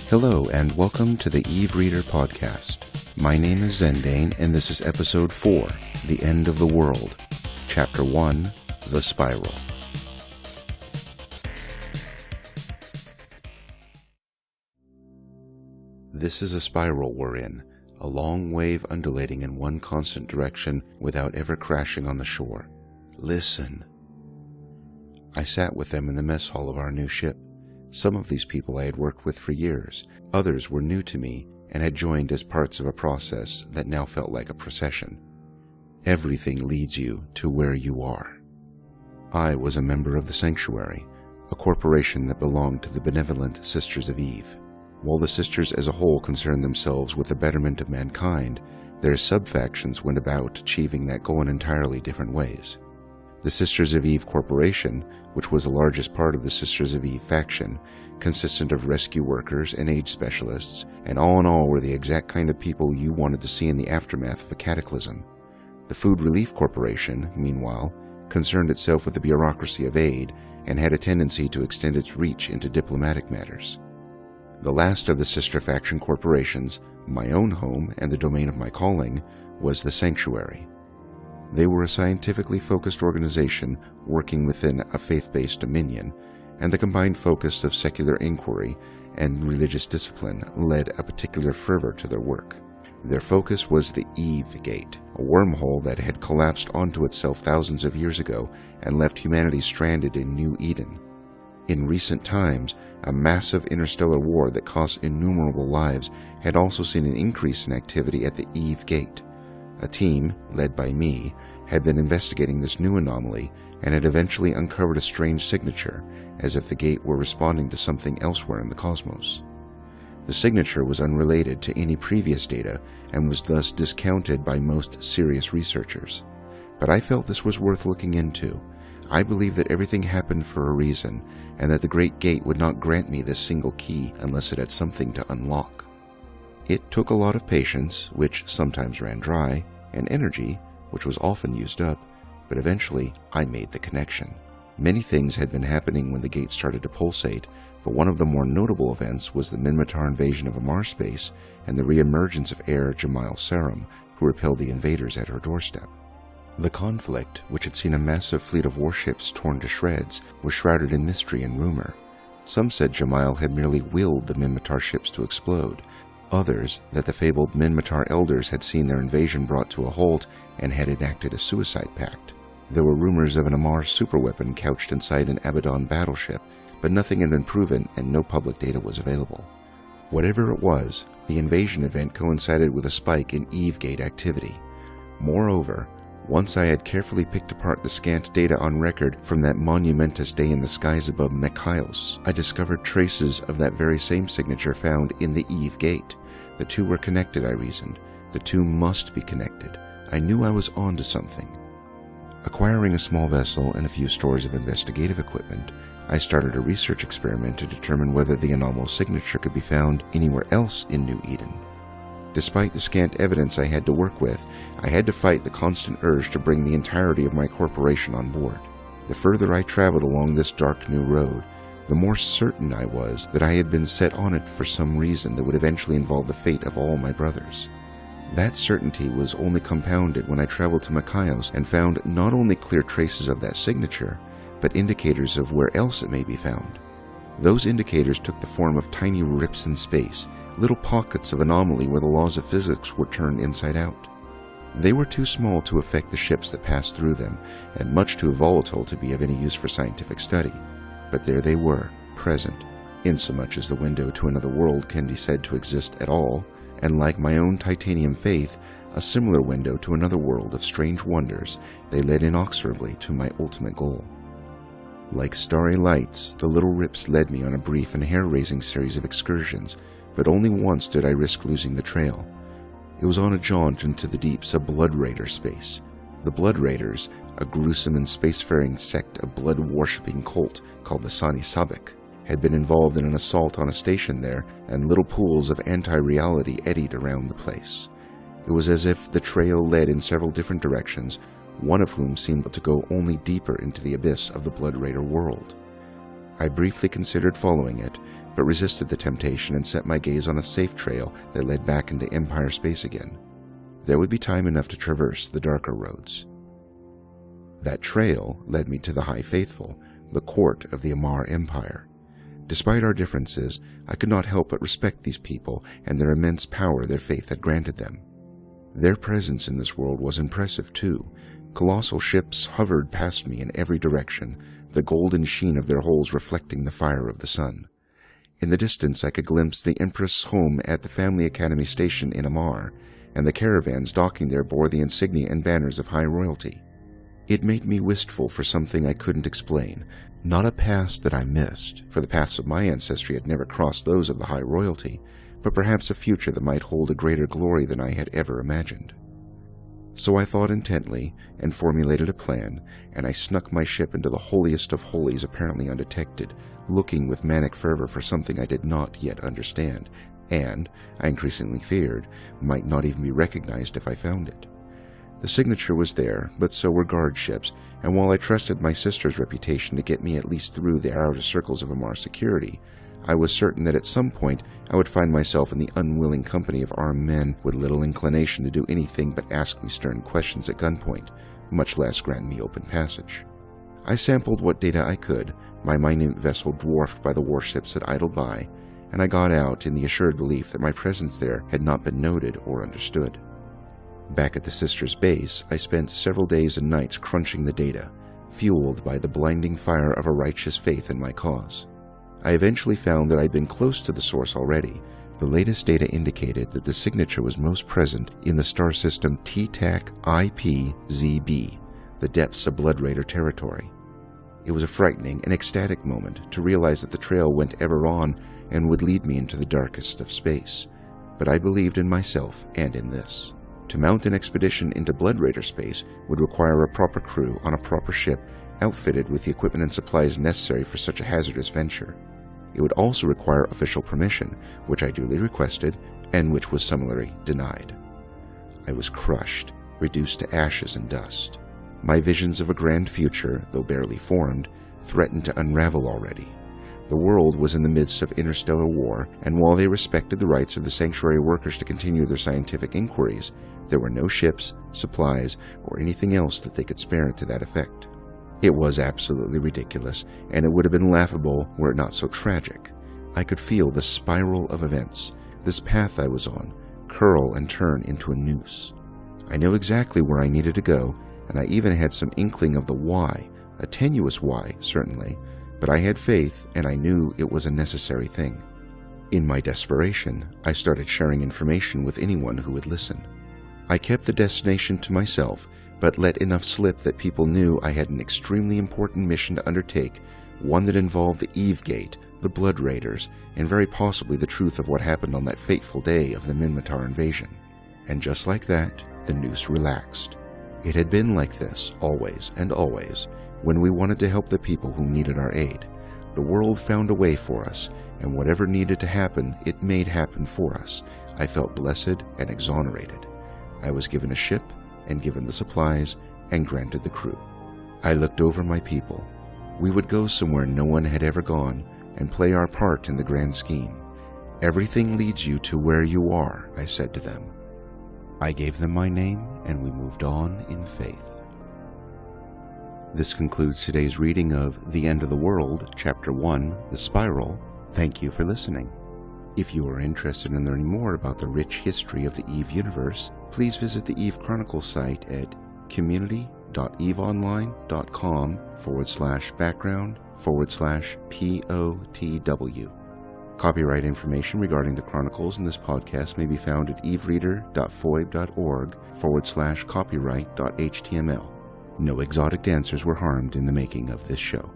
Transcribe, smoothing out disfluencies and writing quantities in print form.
Hello and welcome to the Eve Reader podcast. My name is Zendane and this is episode 4, The End of the World, chapter 1, The Spiral. This is a spiral we're in, a long wave undulating in one constant direction without ever crashing on the shore. Listen. I sat with them in the mess hall of our new ship. Some of these people I had worked with for years, others were new to me and had joined as parts of a process that now felt like a procession. Everything leads you to where you are. I was a member of the Sanctuary, a corporation that belonged to the benevolent Sisters of Eve. While the sisters as a whole concerned themselves with the betterment of mankind, their sub-factions went about achieving that goal in entirely different ways. The Sisters of Eve Corporation, which was the largest part of the Sisters of Eve faction, consisted of rescue workers and aid specialists, and all in all were the exact kind of people you wanted to see in the aftermath of a cataclysm. The Food Relief Corporation, meanwhile, concerned itself with the bureaucracy of aid and had a tendency to extend its reach into diplomatic matters. The last of the sister faction corporations, my own home and the domain of my calling, was the Sanctuary. They were a scientifically focused organization working within a faith-based dominion, and the combined focus of secular inquiry and religious discipline led a particular fervor to their work. Their focus was the Eve Gate, a wormhole that had collapsed onto itself thousands of years ago and left humanity stranded in New Eden. In recent times, a massive interstellar war that cost innumerable lives had also seen an increase in activity at the Eve Gate. A team, led by me, had been investigating this new anomaly and had eventually uncovered a strange signature, as if the gate were responding to something elsewhere in the cosmos. The signature was unrelated to any previous data and was thus discounted by most serious researchers. But I felt this was worth looking into. I believed that everything happened for a reason, and that the Great Gate would not grant me this single key unless it had something to unlock. It took a lot of patience, which sometimes ran dry, and energy, which was often used up, but eventually I made the connection. Many things had been happening when the gate started to pulsate, but one of the more notable events was the Minmatar invasion of Amarr space and the re-emergence of Heir Jamail Sarum, who repelled the invaders at her doorstep. The conflict, which had seen a massive fleet of warships torn to shreds, was shrouded in mystery and rumor. Some said Jamail had merely willed the Minmatar ships to explode. Others, that the fabled Minmatar elders had seen their invasion brought to a halt and had enacted a suicide pact. There were rumors of an Amarr superweapon couched inside an Abaddon battleship, but nothing had been proven and no public data was available. Whatever it was, the invasion event coincided with a spike in Eve Gate activity. Moreover, once I had carefully picked apart the scant data on record from that monumentous day in the skies above Mekaios, I discovered traces of that very same signature found in the Eve Gate. The two were connected, I reasoned. The two must be connected. I knew I was onto something. Acquiring a small vessel and a few stores of investigative equipment, I started a research experiment to determine whether the anomalous signature could be found anywhere else in New Eden. Despite the scant evidence I had to work with, I had to fight the constant urge to bring the entirety of my corporation on board. The further I traveled along this dark new road, the more certain I was that I had been set on it for some reason that would eventually involve the fate of all my brothers. That certainty was only compounded when I traveled to Mekaios and found not only clear traces of that signature, but indicators of where else it may be found. Those indicators took the form of tiny rips in space, little pockets of anomaly where the laws of physics were turned inside out. They were too small to affect the ships that passed through them, and much too volatile to be of any use for scientific study. But there they were, present, insomuch as the window to another world can be said to exist at all, and like my own titanium faith, a similar window to another world of strange wonders, they led inexorably to my ultimate goal. Like starry lights, the little rips led me on a brief and hair-raising series of excursions, but only once did I risk losing the trail. It was on a jaunt into the deeps of Blood Raider space. The Blood Raiders, a gruesome and spacefaring sect of blood-worshipping cult called the Sani Sabek, had been involved in an assault on a station there, and little pools of anti-reality eddied around the place. It was as if the trail led in several different directions, one of whom seemed to go only deeper into the abyss of the Blood Raider world. I briefly considered following it, but resisted the temptation and set my gaze on a safe trail that led back into Empire space again. There would be time enough to traverse the darker roads. That trail led me to the High Faithful, the court of the Amarr Empire. Despite our differences, I could not help but respect these people and their immense power their faith had granted them. Their presence in this world was impressive too. Colossal ships hovered past me in every direction, the golden sheen of their hulls reflecting the fire of the sun. In the distance I could glimpse the Empress' home at the Family Academy station in Amarr, and the caravans docking there bore the insignia and banners of high royalty. It made me wistful for something I couldn't explain, not a past that I missed, for the paths of my ancestry had never crossed those of the high royalty, but perhaps a future that might hold a greater glory than I had ever imagined. So I thought intently and formulated a plan, and I snuck my ship into the holiest of holies apparently undetected, looking with manic fervor for something I did not yet understand, and, I increasingly feared, might not even be recognized if I found it. The signature was there, but so were guard ships, and while I trusted my sister's reputation to get me at least through the outer circles of Amarr security, I was certain that at some point I would find myself in the unwilling company of armed men with little inclination to do anything but ask me stern questions at gunpoint, much less grant me open passage. I sampled what data I could, my minute vessel dwarfed by the warships that idled by, and I got out in the assured belief that my presence there had not been noted or understood. Back at the sister's base, I spent several days and nights crunching the data, fueled by the blinding fire of a righteous faith in my cause. I eventually found that I'd been close to the source already. The latest data indicated that the signature was most present in the star system T-TAC IPZB, the depths of Blood Raider territory. It was a frightening and ecstatic moment to realize that the trail went ever on and would lead me into the darkest of space, but I believed in myself and in this. To mount an expedition into Blood Raider space would require a proper crew on a proper ship outfitted with the equipment and supplies necessary for such a hazardous venture. It would also require official permission, which I duly requested and which was summarily denied. I was crushed, reduced to ashes and dust. My visions of a grand future, though barely formed, threatened to unravel already. The world was in the midst of interstellar war, and while they respected the rights of the sanctuary workers to continue their scientific inquiries, there were no ships, supplies, or anything else that they could spare to that effect. It was absolutely ridiculous, and it would have been laughable were it not so tragic. I could feel the spiral of events, this path I was on, curl and turn into a noose. I knew exactly where I needed to go, and I even had some inkling of the why, a tenuous why, certainly, but I had faith and I knew it was a necessary thing. In my desperation, I started sharing information with anyone who would listen. I kept the destination to myself, but let enough slip that people knew I had an extremely important mission to undertake, one that involved the Eve Gate, the Blood Raiders, and very possibly the truth of what happened on that fateful day of the Minmatar invasion. And just like that, the noose relaxed. It had been like this, always and always, when we wanted to help the people who needed our aid. The world found a way for us, and whatever needed to happen, it made happen for us. I felt blessed and exonerated. I was given a ship, and given the supplies, and granted the crew. I looked over my people. We would go somewhere no one had ever gone, and play our part in the grand scheme. Everything leads you to where you are, I said to them. I gave them my name, and we moved on in faith. This concludes today's reading of The End of the World, Chapter 1, The Spiral. Thank you for listening. If you are interested in learning more about the rich history of the EVE universe, please visit the EVE Chronicles site at community.eveonline.com/background/POTW. Copyright information regarding the Chronicles in this podcast may be found at evereader.foib.org/copyright.html. No exotic dancers were harmed in the making of this show.